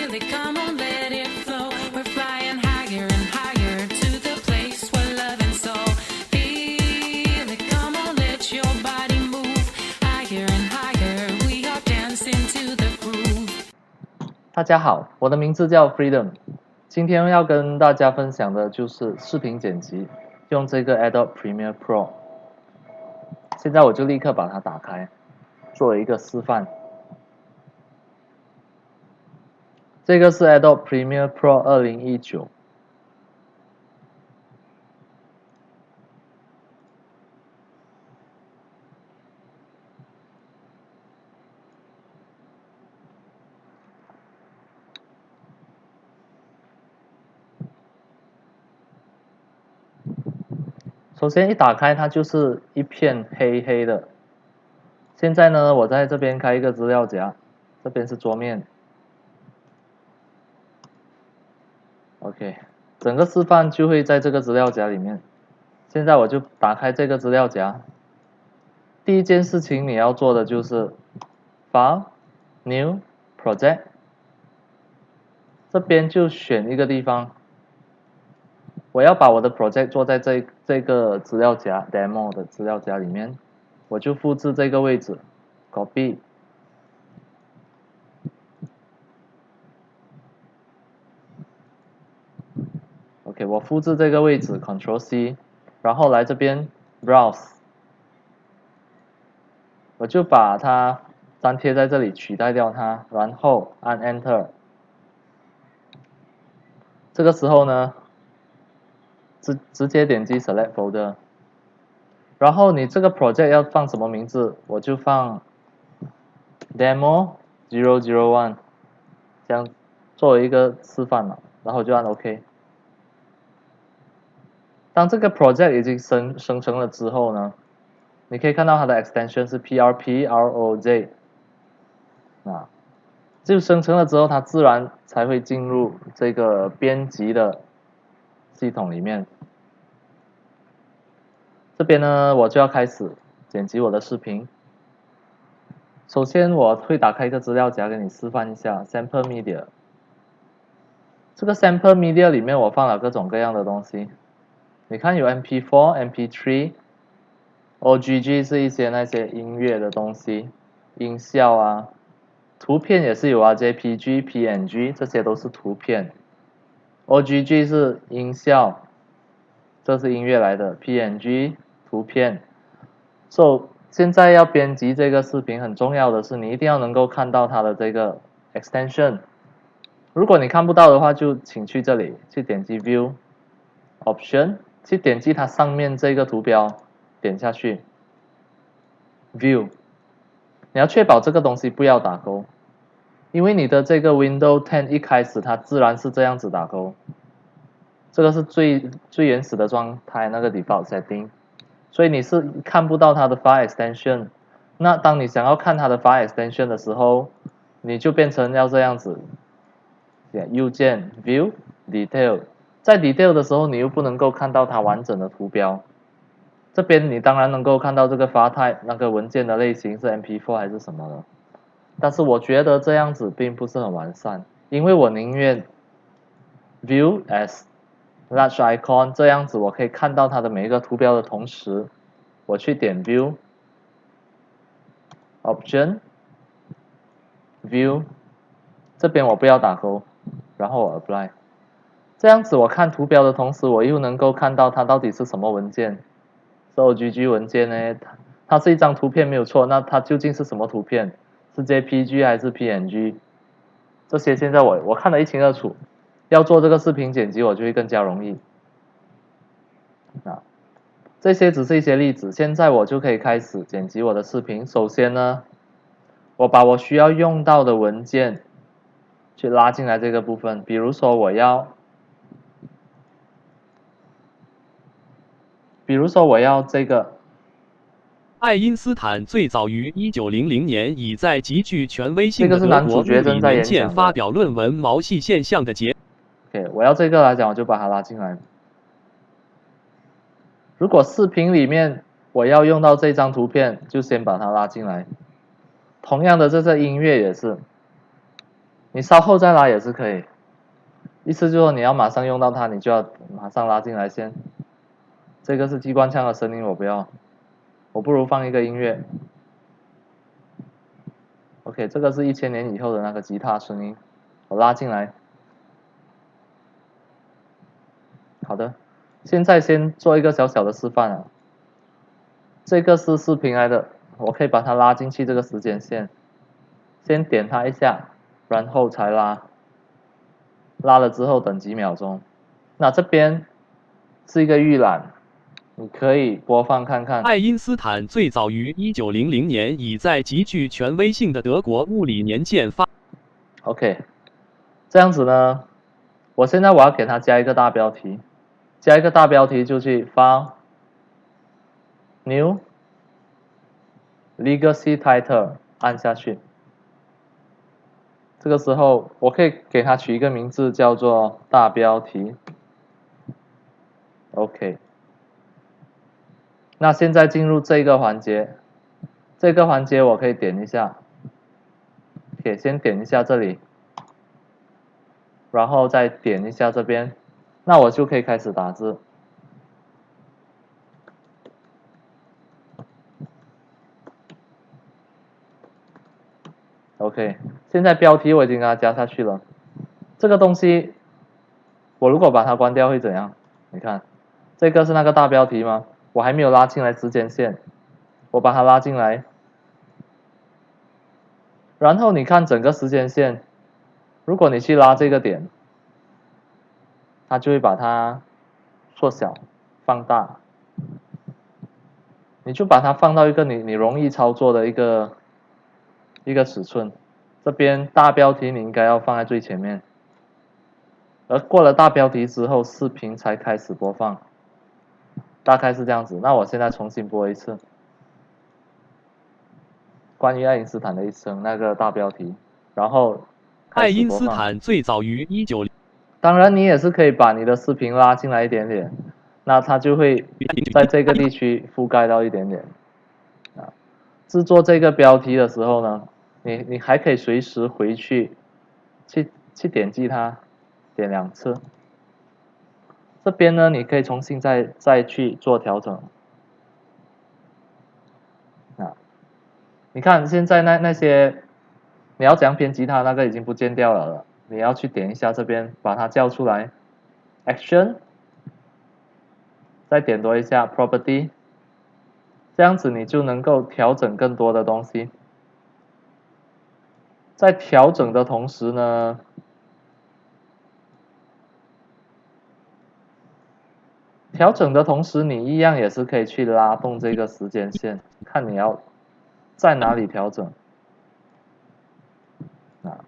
Feel it, come on, let it flow. We're flying higher and higher to the place where love and soul. Feel it, come on, let your body move higher and higher. We are dancing to the groove. 大家好，我的名字叫 Freedom， 今天要跟大家分享的就是视频剪辑，用这个 Adobe Premiere Pro。现在我就立刻把它打开，做一个示范。这个是 Adobe Premiere Pro 2019。首先一打开，它就是一片黑黑的。现在呢，我在这边开一个资料夹，这边是桌面。OK， 整个示范就会在这个资料夹里面。现在我就打开这个资料夹。第一件事情你要做的就是 File New Project， 这边就选一个地方。我要把我的 project 做在这个资料夹 demo 的资料夹里面，我就复制这个位置 ，copy。OK， 我复制这个位置 ，Ctrl C， 然后来这边 Browse， 我就把它粘贴在这里，取代掉它，然后按 Enter。这个时候呢，直接点击 Select Folder， 然后你这个 project 要放什么名字，我就放 Demo 001， 这样作为一个示范嘛，然后就按 OK。当这个 project 已经生成了之后呢，你可以看到它的 extension 是 PRPROJ， 就生成了之后，它自然才会进入这个编辑的系统里面。这边呢，我就要开始剪辑我的视频。首先，我会打开一个资料夹给你示范一下 Sample Media。这个 Sample Media 里面我放了各种各样的东西。你看有 MP4、MP3、OGG 是一些那些音乐的东西，音效啊，图片也是有啊 ，JPG、PNG 这些都是图片。OGG 是音效，这是音乐来的 ，PNG 图片。现在要编辑这个视频，很重要的是你一定要能够看到它的这个 extension。如果你看不到的话，就请去这里去点击 View Option。去点击它上面这个图标，点下去 View， 你要确保这个东西不要打勾，因为你的这个 Windows 10一开始它自然是这样子打勾，这个是最原始的状态，那个 default setting， 所以你是看不到它的 file extension。那当你想要看它的 file extension 的时候，你就变成要这样子，右键 View Detail。在 detail 的时候，你又不能够看到它完整的图标。这边你当然能够看到这个 file type 那个文件的类型是 MP4 还是什么的，但是我觉得这样子并不是很完善，因为我宁愿 view as large icon， 这样子我可以看到它的每一个图标的同时，我去点 view option view， 这边我不要打勾，然后我 apply。这样子我看图标的同时，我又能够看到它到底是什么文件，是 OGG 文件呢？它是一张图片没有错，那它究竟是什么图片？是 JPG 还是 PNG？ 这些现在我看得一清二楚。要做这个视频剪辑，我就会更加容易。这些只是一些例子，现在我就可以开始剪辑我的视频。首先呢，我把我需要用到的文件去拉进来这个部分，比如说我要这个。爱因斯坦最早于1900年已在极具权威性的德国物理文件发表论文毛细现象的结。OK， 我要这个来讲，我就把它拉进来。如果视频里面我要用到这张图片，就先把它拉进来。同样的，这些音乐也是。你稍后再拉也是可以。意思就是说你要马上用到它，你就要马上拉进来先。这个是机关枪的声音，我不要，我不如放一个音乐。OK， 这个是1000年以后的那个吉他声音，我拉进来。好的，现在先做一个小小的示范啊。这个是视频来的，我可以把它拉进去这个时间线，先点它一下，然后才拉。拉了之后等几秒钟。那这边是一个预览，你可以播放看看。爱因斯坦最早于1900年已在极具权威性的德国物理年鉴发。OK， 这样子呢，我现在要给它加一个大标题，加一个大标题就去File New Legacy Title 按下去。这个时候我可以给它取一个名字叫做大标题。OK， 那现在进入这个环节，这个环节我可以点一下，可以先点一下这里，然后再点一下这边，那我就可以开始打字。OK， 现在标题我已经给它加下去了。这个东西，我如果把它关掉会怎样？你看，这个是那个大标题吗？我还没有拉进来时间线，我把它拉进来，然后你看整个时间线，如果你去拉这个点，它就会把它缩小、放大，你就把它放到一个你容易操作的一个尺寸。这边大标题你应该要放在最前面，而过了大标题之后，视频才开始播放，大概是这样子。那我现在重新播一次，关于爱因斯坦的一生那个大标题，然后爱因斯坦最早于19。当然，你也是可以把你的视频拉进来一点点，那它就会在这个地区覆盖到一点点。啊，制作这个标题的时候呢，你还可以随时回去点击它，点2次。这边呢，你可以重新再去做调整。啊，你看现在那些你要怎样编辑它，那个已经不见掉了。你要去点一下这边，把它叫出来 ，Action， 再点多一下 Property， 这样子你就能够调整更多的东西。在调整的同时呢，你一样也是可以去拉动这个时间线，看你要在哪里调整。啊，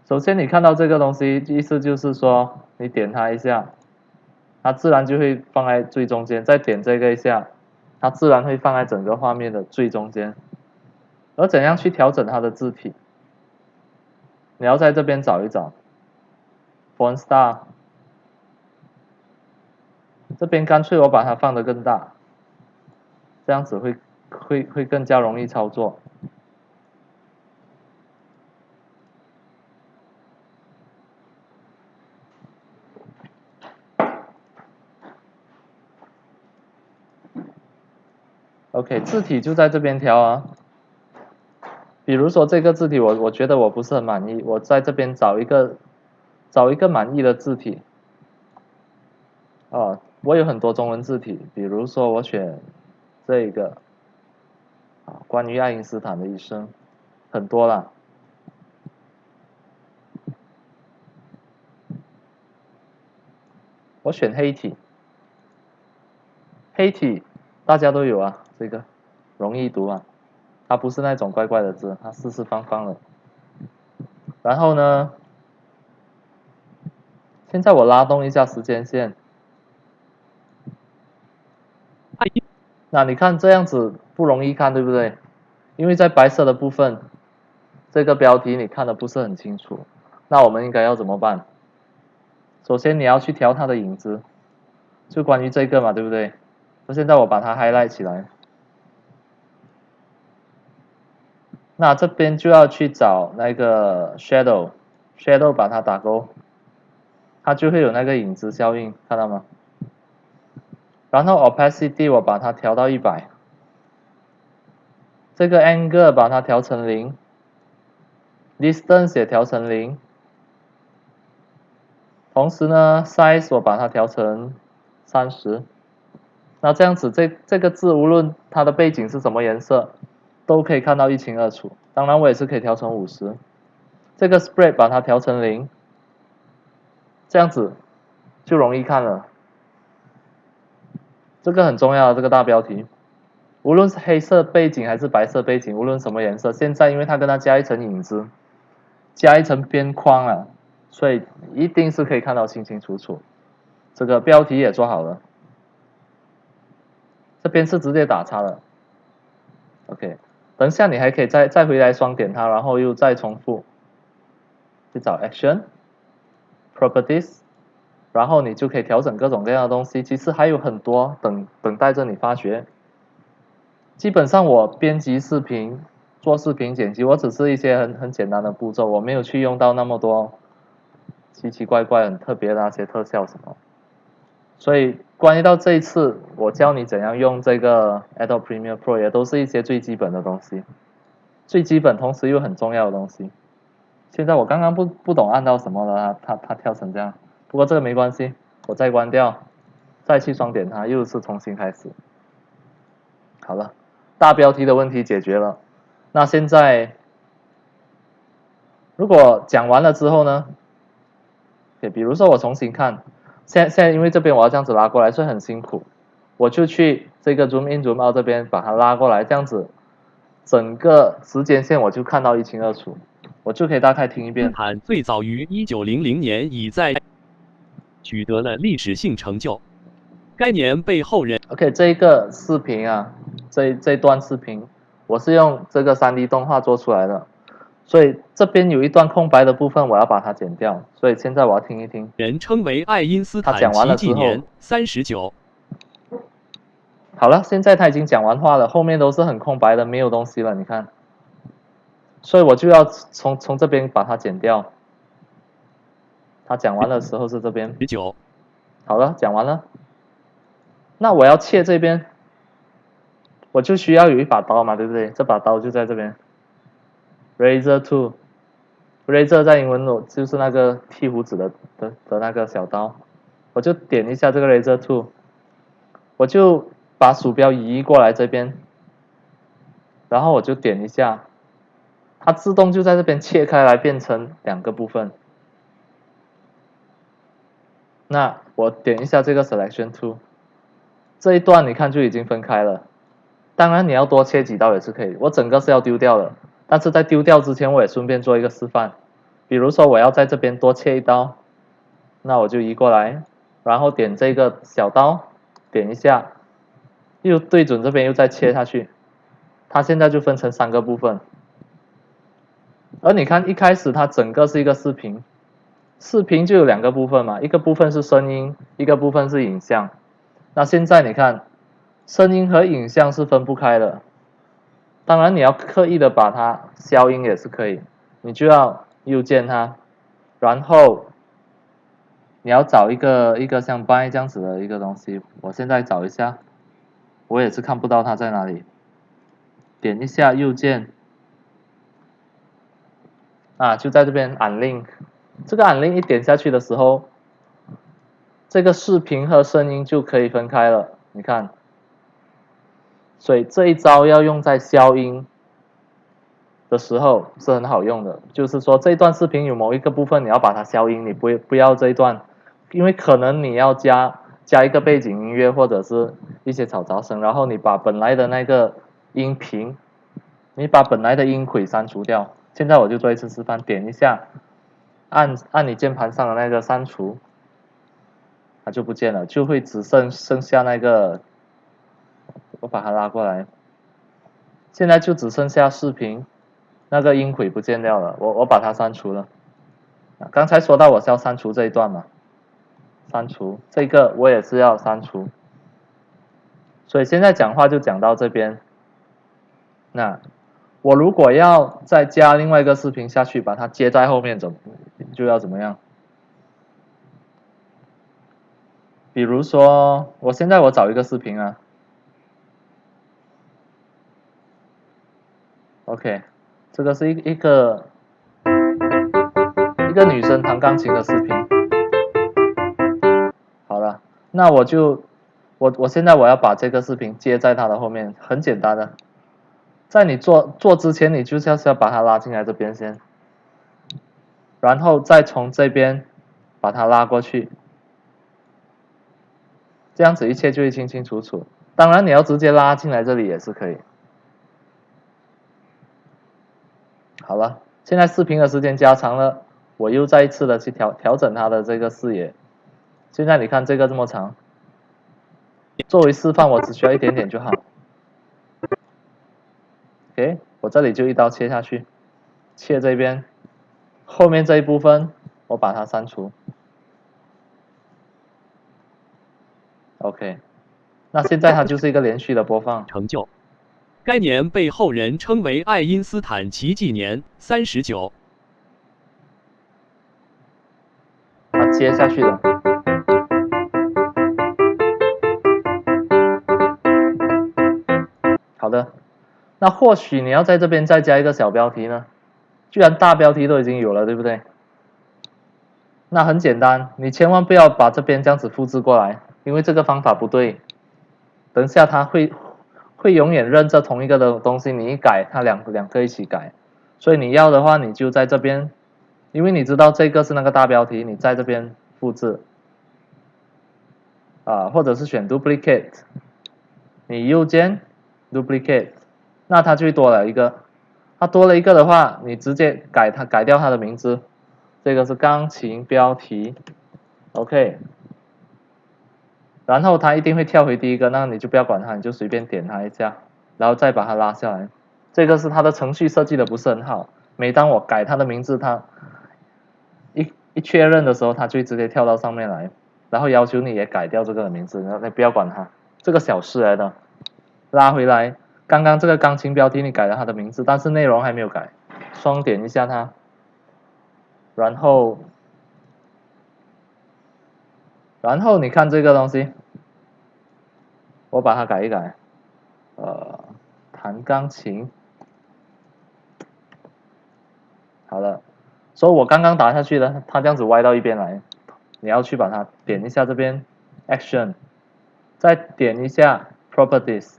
首先你看到这个东西，意思就是说你点它一下，它自然就会放在最中间，再点这个一下，它自然会放在整个画面的最中间。而怎样去调整它的字体？你要在这边找一找 Font Style， 这边干脆我把它放得更大，这样子会更加容易操作。OK， 字体就在这边调啊。比如说这个字体我觉得我不是很满意，我在这边找一个满意的字体。哦，我有很多中文字体，比如说我选这个，关于爱因斯坦的一生，很多啦。我选黑体，黑体大家都有啊，这个容易读啊，它不是那种怪怪的字，它四四方方的。然后呢，现在我拉动一下时间线，那你看这样子不容易看，对不对？因为在白色的部分，这个标题你看的不是很清楚，那我们应该要怎么办？首先你要去调它的影子，就关于这个嘛，对不对？那现在我把它 highlight 起来，那这边就要去找那个 shadow， shadow 把它打勾，它就会有那个影子效应，看到吗？然后 opacity 我把它调到100，这个 angle 把它调成0。distance 也调成0，同时呢 size 我把它调成30，那这样子这个字无论它的背景是什么颜色，都可以看到一清二楚。当然我也是可以调成50，这个 spread 把它调成0，这样子就容易看了。这个很重要，这个大标题，无论是黑色背景还是白色背景，无论什么颜色，现在因为它跟它加一层影子，加一层边框啊，所以一定是可以看到清清楚楚。这个标题也做好了，这边是直接打叉的。OK， 等一下你还可以再回来双点它，然后又再重复，去找 Action Properties， 然后你就可以调整各种各样的东西。其实还有很多等待着你发掘。基本上我编辑视频、做视频剪辑，我只是一些很简单的步骤，我没有去用到那么多奇奇怪怪、很特别的那些特效什么。所以关于到这一次，我教你怎样用这个 Adobe Premiere Pro， 也都是一些最基本的东西，最基本同时又很重要的东西。现在我刚刚不懂按到什么了，它跳成这样，不过这个没关系，我再关掉，再去双点它，又是重新开始。好了。大标题的问题解决了，那现在如果讲完了之后呢？比如说我重新看，现在因为这边我要这样子拉过来，所以很辛苦，我就去这个 zoom in zoom out 这边把它拉过来，这样子整个时间线我就看到一清二楚，我就可以大概听一遍。斯坦最早于1900年已在取得了历史性成就，该年被后人 OK 这一个视频啊，这段视频我是用这个 3D 动画做出来的，所以这边有一段空白的部分我要把它剪掉，所以现在我要听一听。人称为爱因斯坦奇纪年39。好了，现在他已经讲完话了，后面都是很空白的，没有东西了，你看，所以我就要从这边把它剪掉。他讲完的时候是这边19。好了，讲完了。那我要切这边，我就需要有一把刀嘛，对不对？这把刀就在这边 ，Razor Tool。Razor 在英文就是那个剃胡子的那个小刀，我就点一下这个 Razor Tool， 我就把鼠标移过来这边，然后我就点一下，它自动就在这边切开来变成2个部分。那我点一下这个 Selection Tool， 这一段你看就已经分开了。当然你要多切几刀也是可以，我整个是要丢掉的，但是在丢掉之前我也顺便做一个示范。比如说我要在这边多切一刀，那我就移过来，然后点这个小刀，点一下，又对准这边又再切下去，它现在就分成3个部分。而你看一开始它整个是一个视频，视频就有2个部分嘛，一个部分是声音，一个部分是影像。那现在你看，声音和影像是分不开的。当然你要刻意的把它消音也是可以，你就要右键它，然后你要找一个像 bind 这样子的一个东西，我现在找一下，我也是看不到它在哪里。点一下右键，就在这边 Unlink。这个 Unlink 一点下去的时候，这个视频和声音就可以分开了，你看。所以这一招要用在消音的时候是很好用的，就是说这一段视频有某一个部分你要把它消音，你不要这一段，因为可能你要加一个背景音乐或者是一些嘈杂声，然后你把本来的那个音频，你把本来的音轨删除掉。现在我就做一次示范，点一下，按你键盘上的那个删除，它就不见了，就会只剩下那个，我把它拉过来，现在就只剩下视频，那个音轨不见掉了，我把它删除了。刚才说到我是要删除这一段嘛，删除这个我也是要删除，所以现在讲话就讲到这边。那我如果要再加另外一个视频下去，把它接在后面，就要怎么样？比如说，现在我找一个视频啊 ，OK， 这个是一个女生弹钢琴的视频。好了，那我现在我要把这个视频接在它的后面，很简单的，在你做之前，你就是要把它拉进来这边先，然后再从这边把它拉过去，这样子一切就会清清楚楚。当然你要直接拉进来这里也是可以。好了，现在视频的时间加长了，我又再一次的去调整它的这个视野。现在你看这个这么长，作为示范我只需要一点点就好。OK， 我这里就一刀切下去，切这边，后面这一部分我把它删除。OK， 那现在它就是一个连续的播放。成就。该年被后人称为爱因斯坦奇迹年39。它接下去了。好的，那或许你要在这边再加一个小标题呢？居然大标题都已经有了，对不对？那很简单，你千万不要把这边这样子复制过来，因为这个方法不对。等下它会永远认这同一个的东西，你一改，它两个一起改。所以你要的话，你就在这边，因为你知道这个是那个大标题，你在这边复制，或者是选 duplicate， 你右键 duplicate， 那它就会多了一个。它多了一个的话，你直接改掉它的名字，这个是钢琴标题 ，OK。然后它一定会跳回第一个，那你就不要管它，你就随便点它一下，然后再把它拉下来。这个是它的程序设计的不是很好，每当我改它的名字，它一确认的时候，它就会直接跳到上面来，然后要求你也改掉这个名字，然后你不要管它，这个小事来的。拉回来，刚刚这个钢琴标题你改了它的名字，但是内容还没有改，双点一下它，然后你看这个东西，我把它改一改，弹钢琴，好了，所以我刚刚打下去的，它这样子歪到一边来，你要去把它点一下这边 Action， 再点一下 Properties，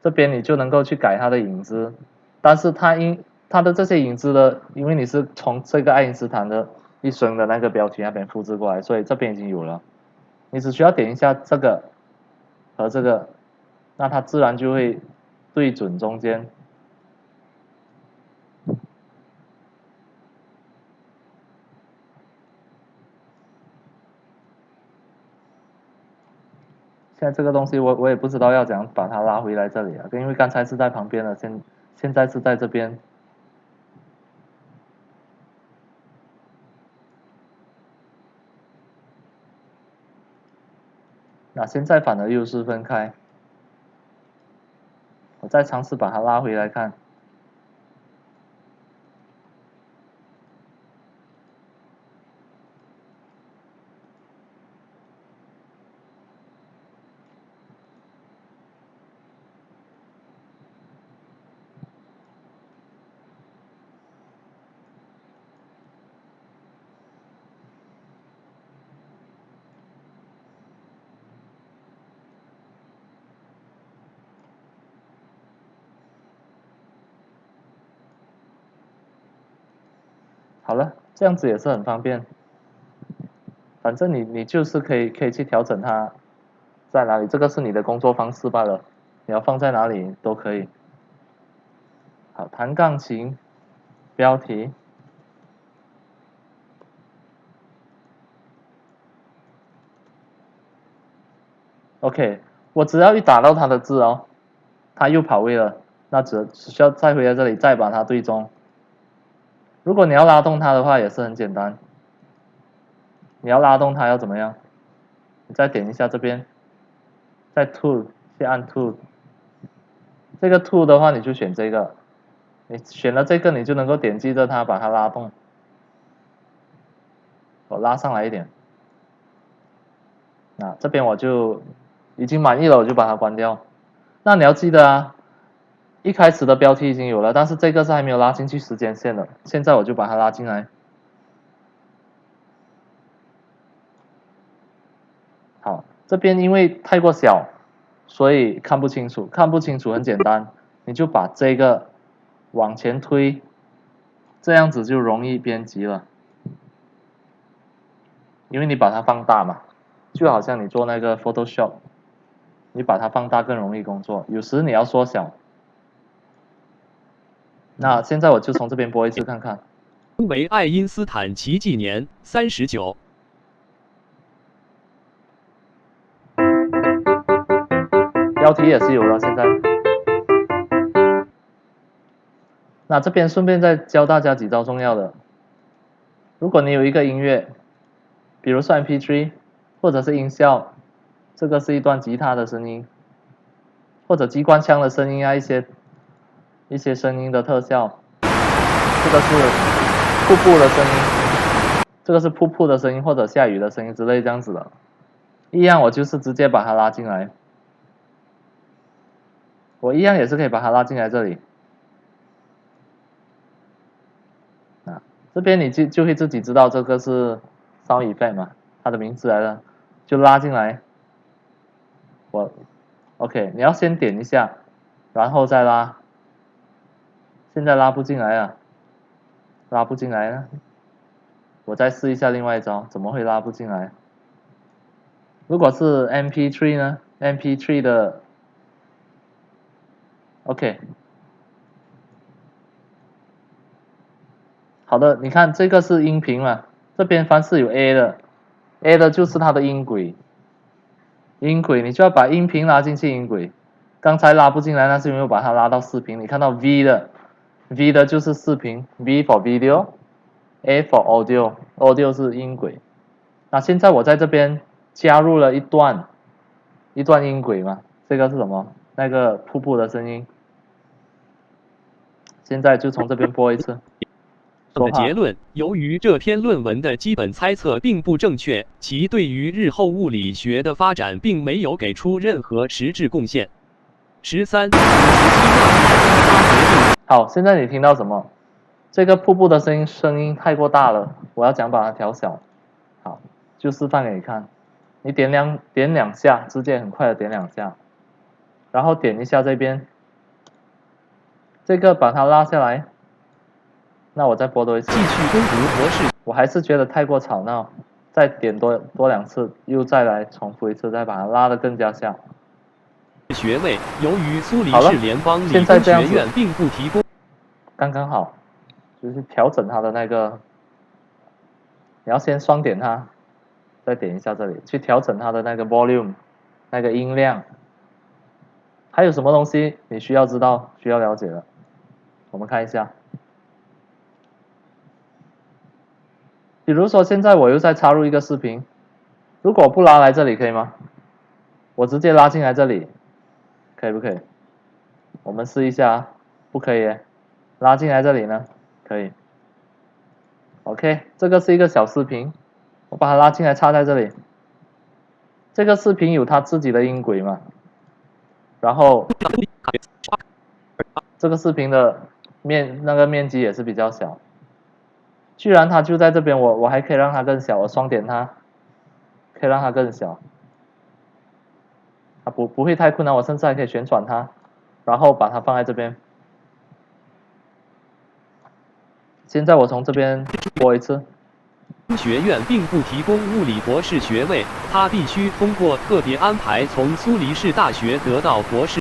这边你就能够去改它的影子，但是它的这些影子的，因为你是从这个爱因斯坦的一生的那个标题那边复制过来，所以这边已经有了。你只需要点一下这个和这个，那它自然就会对准中间。现在这个东西我也不知道要怎样把它拉回来这里啊，因为刚才是在旁边的，现在是在这边。那现在反而又是分开，我再尝试把它拉回来看。好了，这样子也是很方便。反正你就是可以去调整它在哪里，这个是你的工作方式罢了，你要放在哪里都可以。好，弹钢琴标题。OK， 我只要一打到它的字哦，它又跑位了，那只需要再回来这里再把它对中。如果你要拉动它的话也是很简单，你要拉动它要怎么样？你再点一下这边，在 Tool 去按 Tool， 这个 Tool 的话你就选这个，你选了这个，你就能够点击着它，把它拉动。我拉上来一点。那这边我就已经满意了，我就把它关掉。那你要记得啊，一开始的标题已经有了，但是这个是还没有拉进去时间线的。现在我就把它拉进来。好，这边因为太过小，所以看不清楚。看不清楚很简单，你就把这个往前推，这样子就容易编辑了。因为你把它放大嘛，就好像你做那个 Photoshop， 你把它放大更容易工作。有时你要缩小。那现在我就从这边播一次看看。为爱因斯坦奇迹年39。标题也是有了，现在。那这边顺便再教大家几招重要的。如果你有一个音乐，比如说 MP3， 或者是音效，这个是一段吉他的声音，或者机关枪的声音啊，一些声音的特效。这个是瀑布的声音，这个是瀑布的声音或者下雨的声音之类这样子的。一样，我就是直接把它拉进来。我一样也是可以把它拉进来这里。啊，这边你就会自己知道这个是 Sound Effect 嘛，它的名字来了，就拉进来。OK， 你要先点一下，然后再拉。现在拉不进来啊，拉不进来啊。我再试一下另外一招，怎么会拉不进来？如果是 MP3 呢 ？MP3 的 OK， 好的，你看这个是音频嘛，这边凡是有 A 的 ，A 的就是它的音轨，音轨你就要把音频拉进去音轨。刚才拉不进来，那是因为我把它拉到视频。你看到 V 的 ，V 的就是视频 ，V for video，A for audio，audio 是音轨。那现在我在这边加入了一段音轨嘛，这个是什么？那个瀑布的声音。现在就从这边播一次。的结论：由于这篇论文的基本猜测并不正确，其对于日后物理学的发展并没有给出任何实质贡献。13、好，现在你听到什么？这个瀑布的声音太过大了，我要讲把它调小。好，就示范给你看。你点两下，直接很快的点两下，然后点一下这边，这个把它拉下来。那我再播多一次。继续攻读博士。我还是觉得太过吵闹，再点多两次，又再来重复一次，再把它拉得更加下。学位由于苏黎世联邦理工学院并不提供。刚刚好，就是调整它的那个，你要先双点它，再点一下这里，去调整它的那个 volume， 那个音量。还有什么东西你需要知道、需要了解的？我们看一下。比如说现在我又再插入一个视频，如果我不拉来这里可以吗？我直接拉进来这里，可以不可以？我们试一下啊，不可以耶，拉进来这里呢，可以。OK， 这个是一个小视频，我把它拉进来插在这里。这个视频有它自己的音轨嘛，然后这个视频的那个面积也是比较小。居然它就在这边，我还可以让它更小，我双点它，可以让它更小。不会太困难，我甚至还可以旋转它，然后把它放在这边。现在我从这边播一次。学院并不提供物理博士学位，他必须通过特别安排从苏黎世大学得到博士。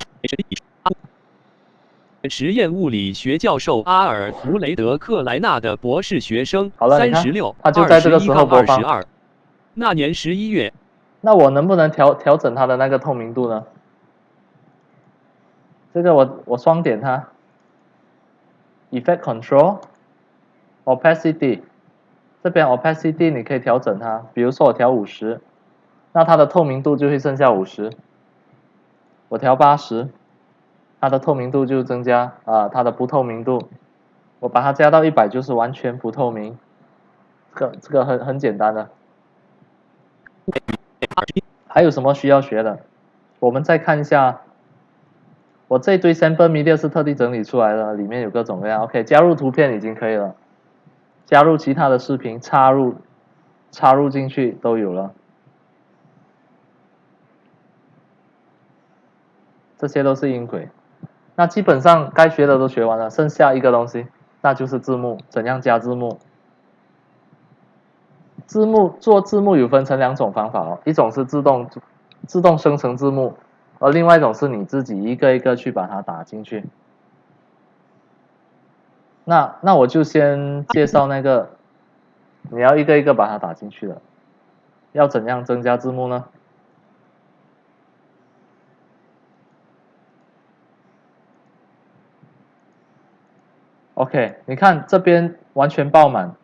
实验物理学教授阿尔弗雷德·克莱纳的博士学生36、21-22。那年11月。那我能不能调整它的那个透明度呢？这个我双点它 ，Effect Control，Opacity， 这边 Opacity 你可以调整它，比如说我调50，那它的透明度就会剩下50。我调80。它的透明度就增加它的不透明度，我把它加到100就是完全不透明，这个很简单的。还有什么需要学的？我们再看一下，我这一堆 sample media 是特地整理出来的，里面有各种各样。OK， 加入图片已经可以了，加入其他的视频，插入进去都有了，这些都是音轨。那基本上该学的都学完了，剩下一个东西，那就是字幕，怎样加字幕。做字幕有分成2种方法哦，一种是自动生成字幕，而另外一种是你自己一个一个去把它打进去。那我就先介绍那个你要一个一个把它打进去的，要怎样增加字幕呢？OK， 你看这边完全爆满，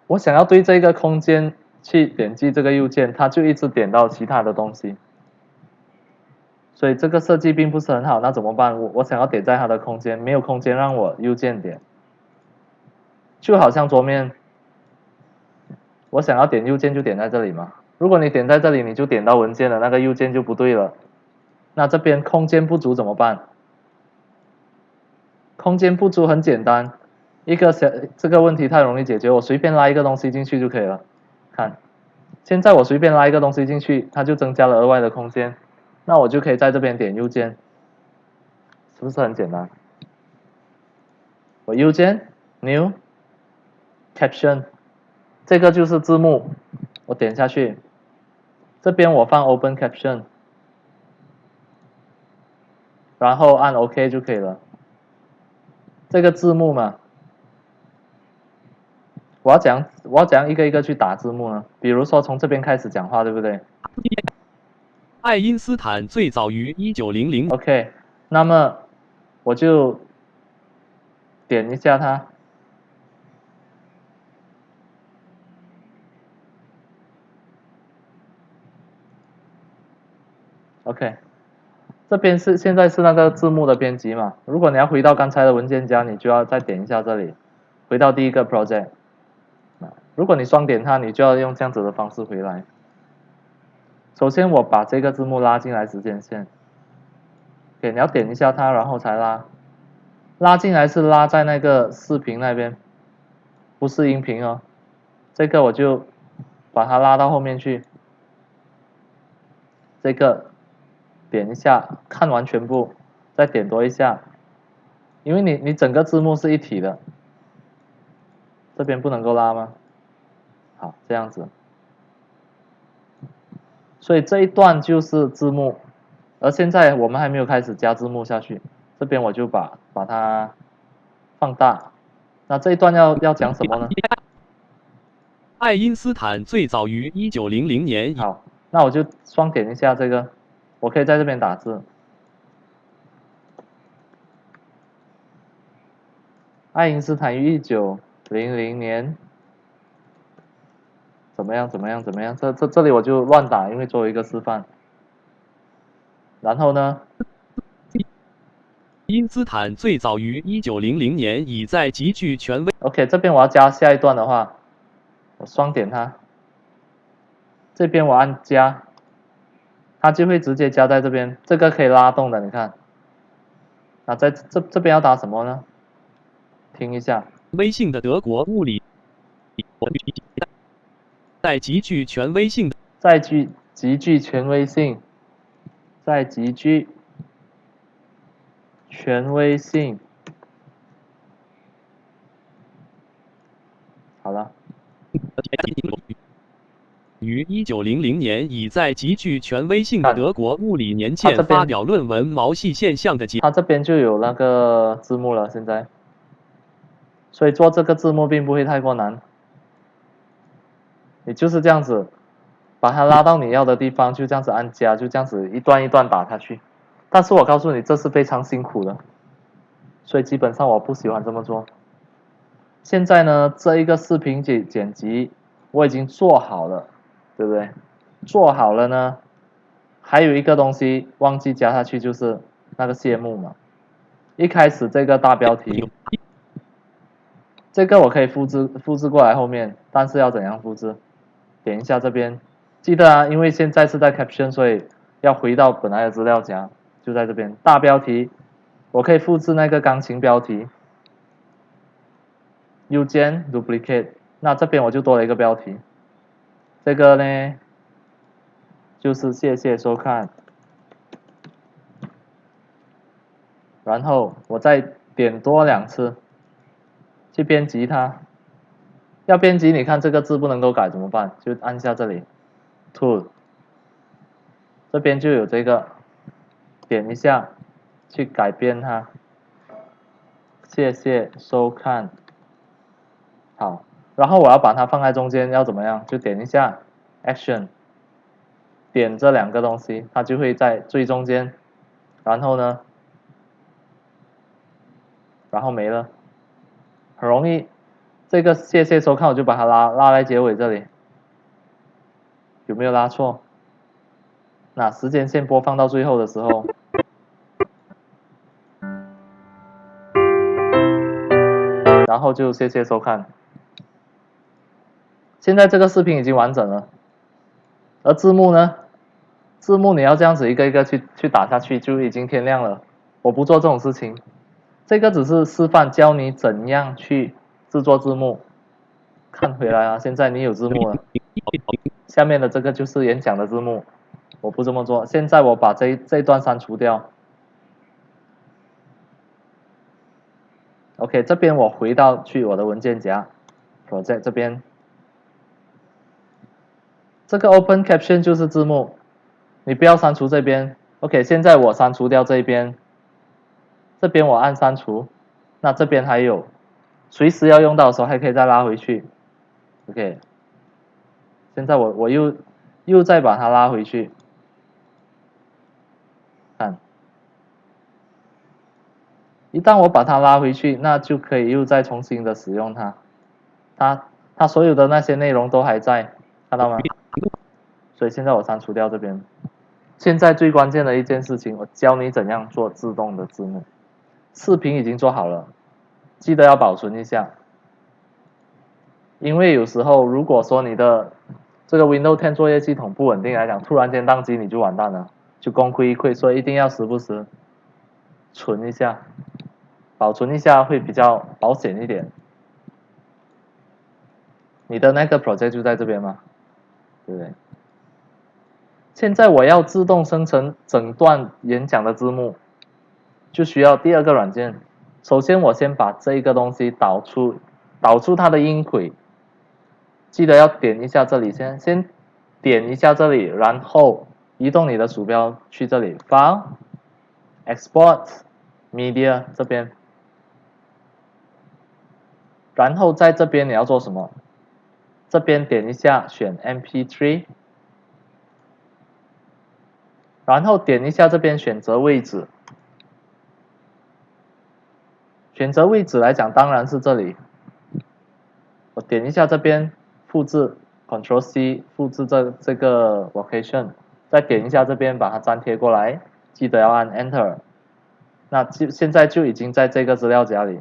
我想要对这个空间去点击这个右键，它就一直点到其他的东西，所以这个设计并不是很好。那怎么办？我想要点在它的空间，没有空间让我右键点，就好像桌面，我想要点右键就点在这里嘛。如果你点在这里，你就点到文件了，那个右键就不对了。那这边空间不足怎么办？空间不足很简单，这个问题太容易解决，我随便拉一个东西进去就可以了。看，现在我随便拉一个东西进去，它就增加了额外的空间，那我就可以在这边点右键，是不是很简单？我右键 New Caption， 这个就是字幕，我点下去，这边我放 Open Caption， 然后按 OK 就可以了。这个字幕嘛，我要怎样一个一个去打字幕呢？比如说从这边开始讲话，对不对？爱因斯坦最早于1900。OK， 那么我就点一下它。OK， 这边现在是那个字幕的编辑嘛。如果你要回到刚才的文件夹，你就要再点一下这里，回到第一个 project。如果你双点它，你就要用这样子的方式回来。首先我把这个字幕拉进来时间线。OK， 你要点一下它，然后才拉。拉进来是拉在那个视频那边，不是音频哦。这个我就把它拉到后面去。这个点一下，看完全部，再点多一下，因为你整个字幕是一体的，这边不能够拉吗？好，这样子，所以这一段就是字幕，而现在我们还没有开始加字幕下去，这边我就把它放大。那这一段要讲什么呢？爱因斯坦最早于1900年。好，那我就双点一下这个，我可以在这边打字。爱因斯坦于1900年怎么样？这里我就乱打，因为作为一个示范。然后呢？爱因斯坦最早于1900年已在极具权威。OK， 这边我要加下一段的话，我双点它，这边我按加，它就会直接加在这边，这个可以拉动的，你看。那在这边要打什么呢？听一下。威性的德国物理，在极具权威性的，在极具权威性，在极具权威性。好了。于1900年已在极具权威性的德国物理年鉴发表论文毛细现象的它这边就有那个字幕了，现在，所以做这个字幕并不会太过难。你就是这样子，把它拉到你要的地方，就这样子按加，就这样子一段一段打下去。但是我告诉你，这是非常辛苦的，所以基本上我不喜欢这么做。现在呢，这一个视频剪辑我已经做好了，对不对？做好了呢，还有一个东西忘记加下去，就是那个谢幕嘛。一开始这个大标题，这个我可以复制过来后面，但是要怎样复制？点一下这边，记得啊，因为现在是在 caption， 所以要回到本来的资料夹，就在这边大标题，我可以复制那个钢琴标题，右键 duplicate， 那这边我就多了一个标题，这个呢就是谢谢收看，然后我再点多2次，去编辑它。要编辑，你看这个字不能够改怎么办？就按下这里 ，Tool， 这边就有这个，点一下，去改变它。谢谢收看。好，然后我要把它放在中间，要怎么样？就点一下 Action， 点这2个东西，它就会在最中间。然后呢，然后没了，很容易。这个谢谢收看，我就把它拉在结尾这里，有没有拉错？那时间线播放到最后的时候，然后就谢谢收看。现在这个视频已经完整了，而字幕呢？字幕你要这样子一个一个去打下去，就已经天亮了。我不做这种事情，这个只是示范教你怎样去制作字幕。看回来啊，现在你有字幕了。下面的这个就是演讲的字幕，我不这么做。现在我把这段删除掉。OK， 这边我回到去我的文件夹 ，Project 这边，这个 Open Caption 就是字幕，你不要删除这边。OK， 现在我删除掉这边，这边我按删除，那这边还有，随时要用到的时候还可以再拉回去。OK， 现在我又再把它拉回去，看，一旦我把它拉回去，那就可以又再重新的使用它，它所有的那些内容都还在，看到吗？所以现在我删除掉这边。现在最关键的一件事情，我教你怎样做自动的字幕。视频已经做好了，记得要保存一下。因为有时候如果说你的这个 Windows 10作业系统不稳定来讲，突然间宕机你就完蛋了，就功亏一篑，所以一定要时不时存一下，保存一下会比较保险一点。你的那个 project 就在这边嘛，对不对？现在我要自动生成整段演讲的字幕，就需要第2个软件。首先我先把这个东西导出它的音轨，记得要点一下这里，先点一下这里，然后移动你的鼠标去这里 File Export Media 这边，然后在这边你要做什么？这边点一下选 MP3， 然后点一下这边选择位置，选择位置来讲当然是这里，我点一下这边复制 Ctrl C 复制这个 location， 再点一下这边把它粘贴过来，记得要按 Enter。那现在就已经在这个资料夹里。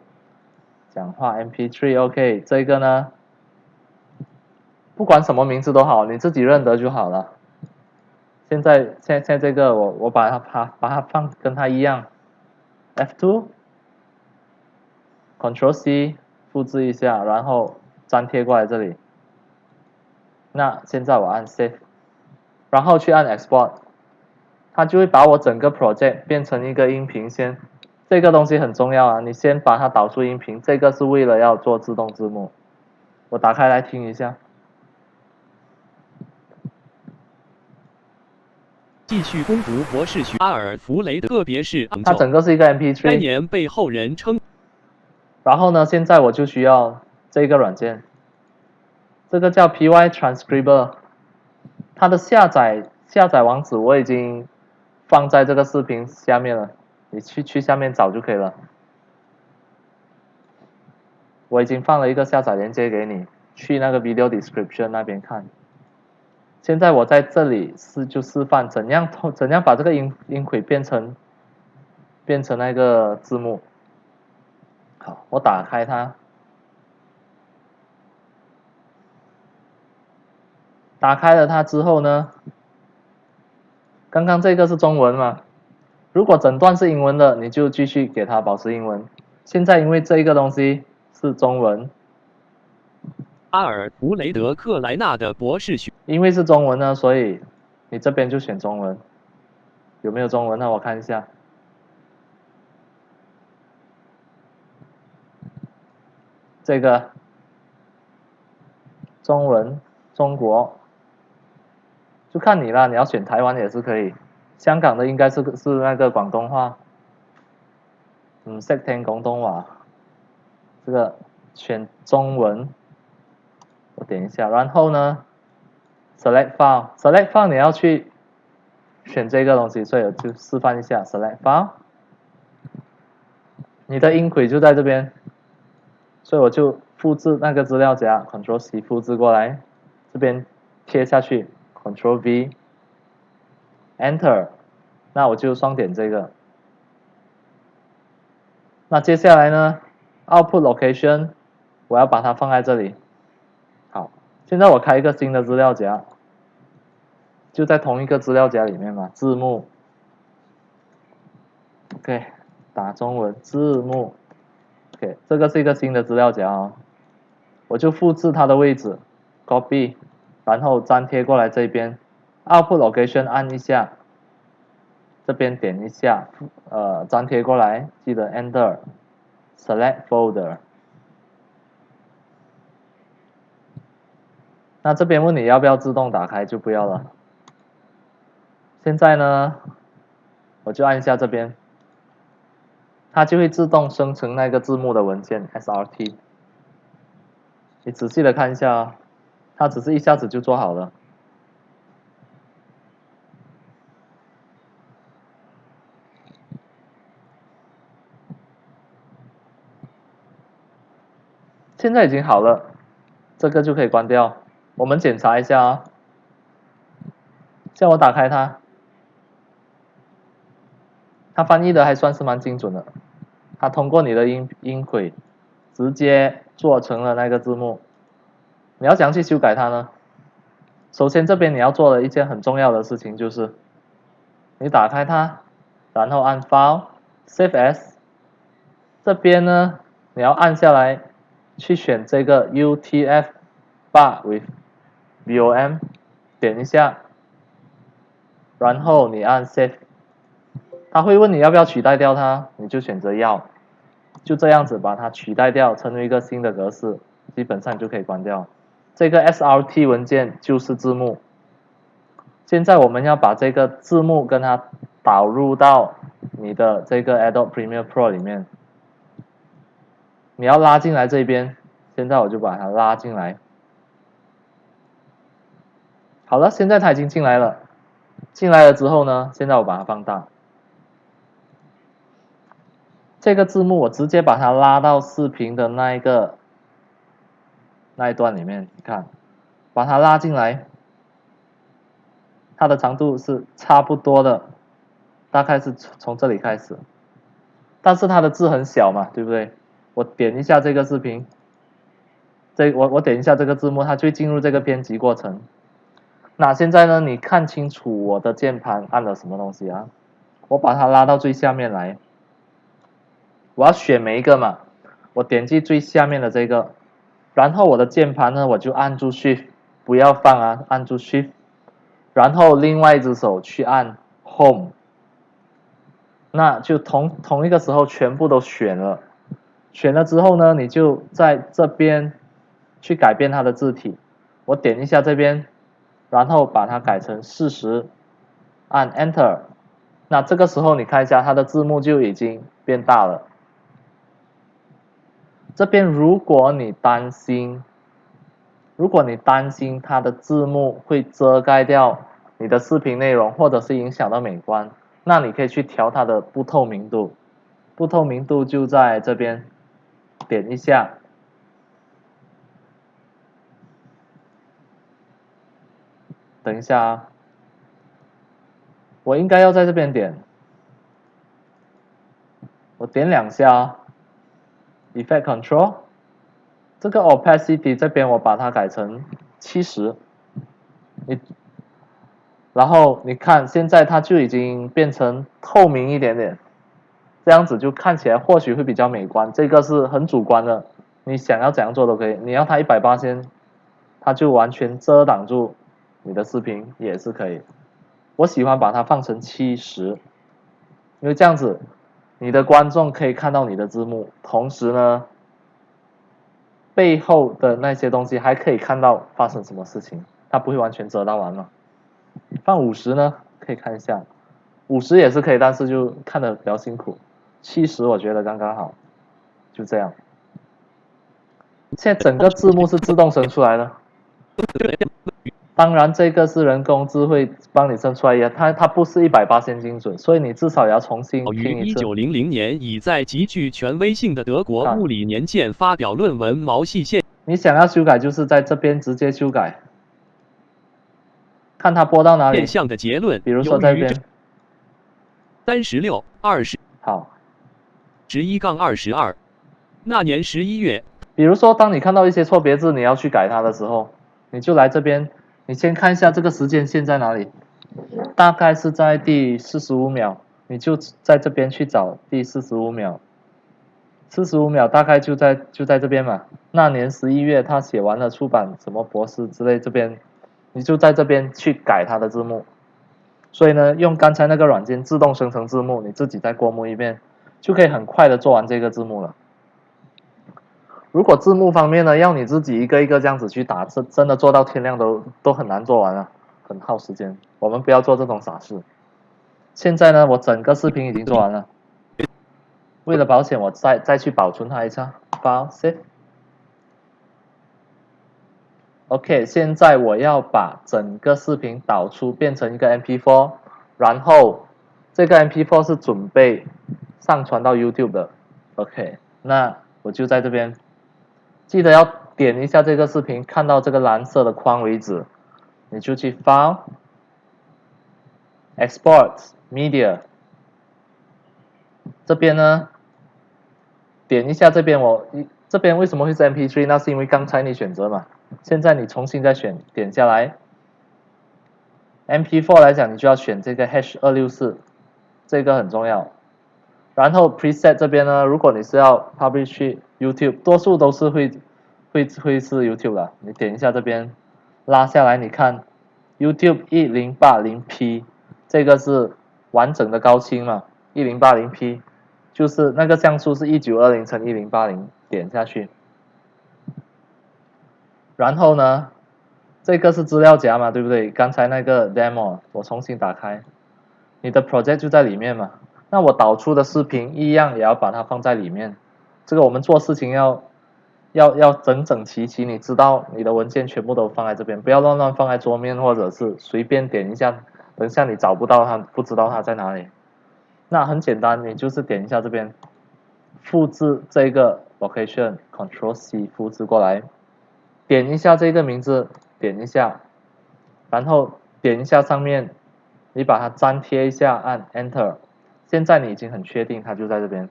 讲话 MP3 OK， 这个呢，不管什么名字都好，你自己认得就好了。现在这个我把它放跟它一样 ，F2 Ctrl C 复制一下，然后粘贴过来这里。那现在我按 Save， 然后去按 Export， 它就会把我整个 project 变成一个音频先。这个东西很重要啊，你先把它导出音频，这个是为了要做自动字幕。我打开来听一下。继续攻读博士学阿尔弗雷德，特别是它整个是一个 MP3。该年被后人称。然后呢，现在我就需要这个软件，这个叫 PY Transcriber， 它的下载网址我已经放在这个视频下面了，你去下面找就可以了。我已经放了一个下载链接给你，去那个 Video Description 那边看。现在我在这里就示范怎样把这个音轨变成变成那个字幕。好，我打开它，打开了它之后呢，刚刚这个是中文嘛？如果整段是英文的，你就继续给它保持英文。现在因为这个东西是中文，阿尔弗雷德·克莱纳的博士学。因为是中文呢，所以你这边就选中文。有没有中文呢？我看一下。这个中文中国就看你啦，你要选台湾也是可以，香港的应该是那个广东话。識聽廣東話，这个选中文，我点一下，然后呢 ，select file，select file 你要去选这个东西，所以我就示范一下 select file，你的音轨就在这边，所以我就复制那个资料夹 ，Ctrl C 复制过来，这边贴下去 ，Ctrl V，Enter， 那我就双点这个。那接下来呢 ，Output Location， 我要把它放在这里。好，现在我开一个新的资料夹，就在同一个资料夹里面嘛，字幕。OK， 打中文字幕。OK， 这个是一个新的资料夹哦，我就复制它的位置 ，Copy， 然后粘贴过来这边 ，Output Location 按一下，这边点一下，粘贴过来，记得 Enter。Select folder， 那这边问你要不要自动打开，就不要了。现在呢，我就按一下这边，它就会自动生成那个字幕的文件 SRT。你仔细的看一下啊，它只是一下子就做好了。现在已经好了，这个就可以关掉。我们检查一下啊，像我打开它，它翻译的还算是蛮精准的。它通过你的音轨，直接做成了那个字幕。你要怎样去修改它呢？首先这边你要做的一件很重要的事情就是，你打开它，然后按 File、Save As， 这边呢你要按下来。去选这个 UTF-8 with VOM， 点一下，然后你按 Save， 它会问你要不要取代掉它，你就选择要，就这样子把它取代掉，成为一个新的格式，基本上就可以关掉。这个 SRT 文件就是字幕，现在我们要把这个字幕跟它导入到你的这个 Adobe Premiere Pro 里面。你要拉进来这边，现在我就把它拉进来。好了，现在它已经进来了。进来了之后呢，现在我把它放大。这个字幕我直接把它拉到视频的那一段里面，你看，把它拉进来，它的长度是差不多的，大概是从这里开始。但是它的字很小嘛，对不对？我点一下这个视频，我点一下这个字幕，它就会进入这个编辑过程。那现在呢，你看清楚我的键盘按了什么东西啊？我把它拉到最下面来，我要选每一个嘛，我点击最下面的这个，然后我的键盘呢，我就按住 Shift， 不要放啊，按住 Shift， 然后另外一只手去按 Home， 那就同一个时候全部都选了。选了之后呢，你就在这边去改变它的字体。我点一下这边，然后把它改成40，按 Enter。那这个时候你看一下，它的字幕就已经变大了。这边如果你担心它的字幕会遮盖掉你的视频内容，或者是影响到美观，那你可以去调它的不透明度。不透明度就在这边。点一下，等一下啊，我应该要在这边点，我点两下 Effect Control， 这个 Opacity 这边我把它改成70，然后你看现在它就已经变成透明一点点，这样子就看起来或许会比较美观。这个是很主观的，你想要怎样做都可以。你要它180%，它就完全遮挡住你的视频也是可以。我喜欢把它放成70，因为这样子你的观众可以看到你的字幕，同时呢，背后的那些东西还可以看到发生什么事情，它不会完全遮到完嘛。放50呢，可以看一下，50也是可以，但是就看得比较辛苦。70我觉得刚刚好，就这样。现在整个字幕是自动生出来的，当然这个是人工智慧帮你生出来，它不是180%精准，所以你至少也要重新听一次。于1900年已在极具权威性的德国物理年鉴发表论文毛细现。你想要修改，就是在这边直接修改，看它播到哪里。现象的结论，比如说在这边36、20。好。11-22，那年11月。比如说，当你看到一些错别字，你要去改它的时候，你就来这边，你先看一下这个时间线在哪里，大概是在第45秒，你就在这边去找第45秒，45秒大概就在这边嘛。那年11月，他写完了出版什么博士之类，这边你就在这边去改它的字幕。所以呢，用刚才那个软件自动生成字幕，你自己再过目一遍，就可以很快的做完这个字幕了。如果字幕方面呢，要你自己一个一个这样子去打，真的做到天亮都很难做完啊，很耗时间。我们不要做这种傻事。现在呢，我整个视频已经做完了，为了保险，我再去保存它一下 ，File Save。OK， 现在我要把整个视频导出变成一个 MP4， 然后这个 MP4 是准备上传到 YouTube 的。OK， 那我就在这边，记得要点一下这个视频，看到这个蓝色的框为止，你就去 File、Export Media， 这边呢，点一下这边这边为什么会是 MP3？ 那是因为刚才你选择嘛。现在你重新再选，点下来 MP4 来讲，你就要选这个 H264， 这个很重要。然后 Preset 这边呢，如果你是要 Publish 去 YouTube， 多数都是会是 YouTube 啦。你点一下这边，拉下来，你看 YouTube 1080p， 这个是完整的高清嘛 ，1080p， 就是那个像素是1920×1080，点下去。然后呢，这个是资料夹嘛，对不对？刚才那个 demo 我重新打开，你的 project 就在里面嘛。那我导出的视频一样也要把它放在里面。这个我们做事情要整整齐齐，你知道你的文件全部都放在这边，不要乱放在桌面，或者是随便点一下，等下你找不到它，不知道它在哪里。那很简单，你就是点一下这边，复制这个 location，Ctrl+C 复制过来。点一下这个名字，点一下，然后点一下上面，你把它粘贴一下，按 Enter。现在你已经很确定它就在这边，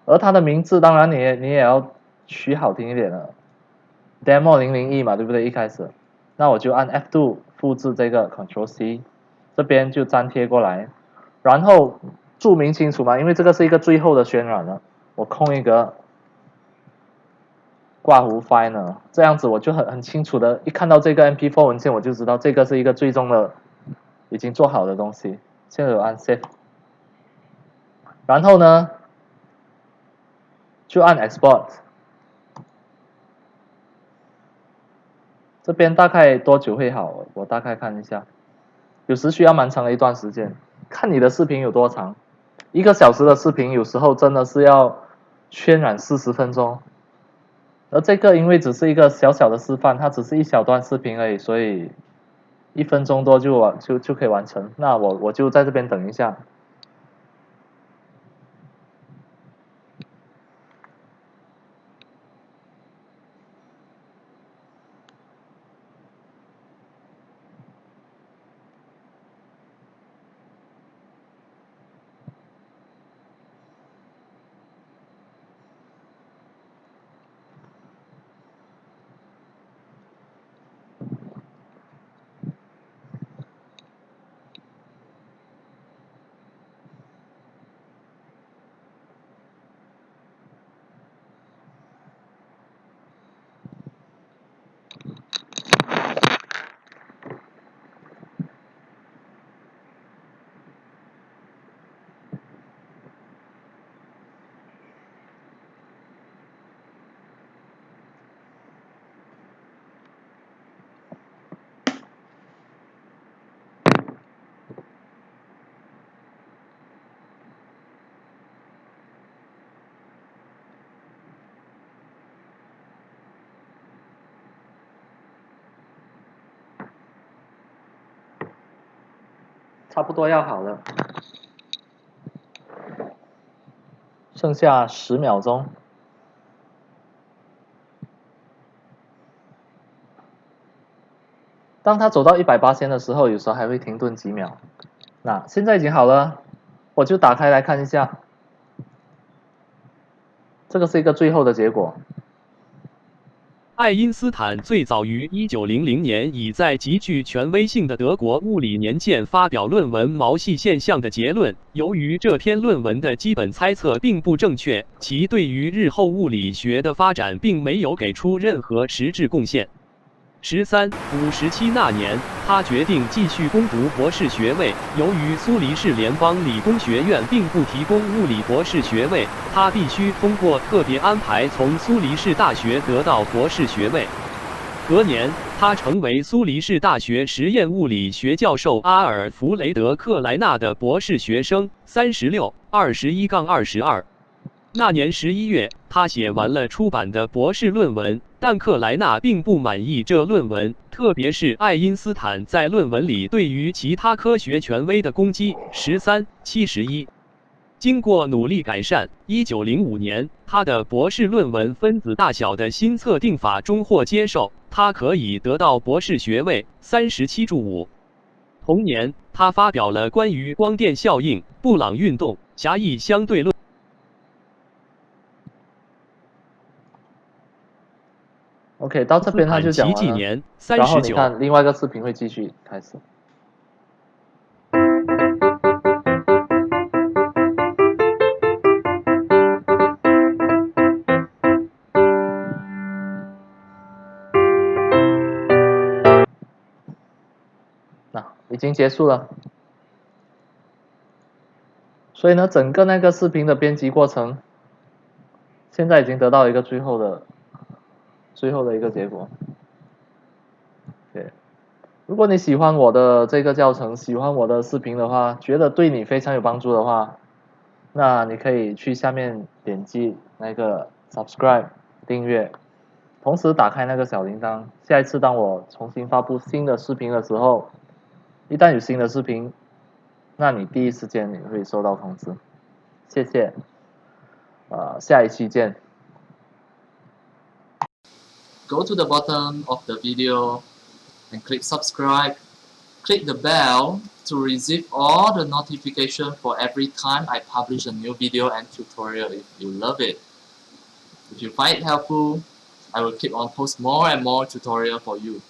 而它的名字当然你也要取好听一点的 ，Demo 001嘛，对不对？一开始，那我就按 F2 复制这个 Ctrl+C， 这边就粘贴过来，然后注明清楚嘛，因为这个是一个最后的渲染了，我空一格。挂弧 Final， 这样子我就很清楚的，一看到这个 MP4 文件，我就知道这个是一个最终的已经做好的东西。现在我按 Save， 然后呢，就按 Export。这边大概多久会好？我大概看一下，有时需要蛮长的一段时间，看你的视频有多长。1个小时的视频，有时候真的是要渲染40分钟。而这个因为只是一个小小的示范，它只是一小段视频而已，所以1分钟多就可以完成。那我就在这边等一下。差不多要好了，剩下10秒钟。当它走到180%的时候，有时候还会停顿几秒。那现在已经好了，我就打开来看一下。这个是一个最后的结果。爱因斯坦最早于1900年以在极具权威性的德国物理年鉴发表论文毛细现象的结论。由于这篇论文的基本猜测并不正确，其对于日后物理学的发展并没有给出任何实质贡献。57那年，他决定继续攻读博士学位。由于苏黎世联邦理工学院并不提供物理博士学位，他必须通过特别安排从苏黎世大学得到博士学位。隔年，他成为苏黎世大学实验物理学教授阿尔弗雷德·克莱纳的博士学生3621-22。那年11月，他写完了出版的博士论文，但克莱纳并不满意这论文，特别是爱因斯坦在论文里对于其他科学权威的攻击。1371。经过努力改善，1905年，他的博士论文《分子大小的新测定法》中获接受，他可以得到博士学位。37-5。同年，他发表了关于光电效应、布朗运动、狭义相对论。OK， 到这边他就讲完了。然后你看另外一个视频会继续开始。那已经结束了。所以呢，整个那个视频的编辑过程，现在已经得到一个最后的一个结果。对，如果你喜欢我的这个教程，喜欢我的视频的话，觉得对你非常有帮助的话，那你可以去下面点击那个 subscribe 订阅，同时打开那个小铃铛。下一次当我重新发布新的视频的时候，一旦有新的视频，那你第一时间你会收到通知。谢谢，下一期见。Go to the bottom of the video and click subscribe. Click the bell to receive all the notification for every time I publish a new video and tutorial if you love it. If you find it helpful, I will keep on post more and more tutorial for you.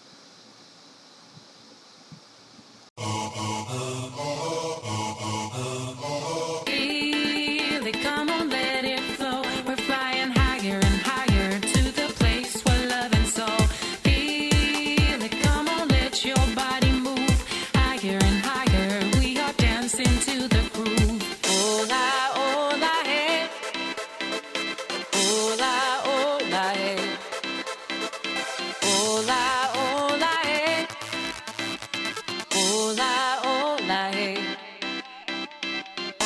Feel it, come on, let it flow. We're flying higher and higher to the place where love and soul. Feel it, come on, let your body move higher and higher. We are dancing to the groove. Hola, hey. Hola, hey. Hola, hey. Hola, hey. I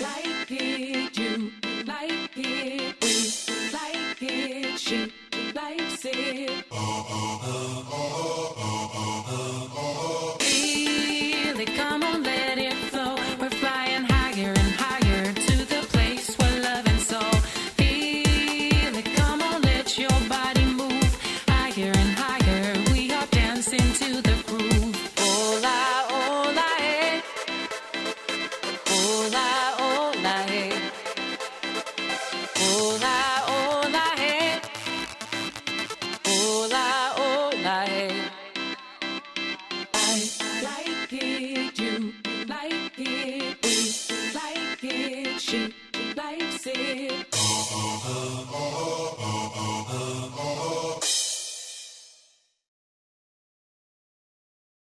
like it, you like it, we like it, she likes it. Feel it, come on, let it flow. We're flying higher and higher to the place where love and soul. Feel it, come on, let your body move higher and higher. We are dancing to the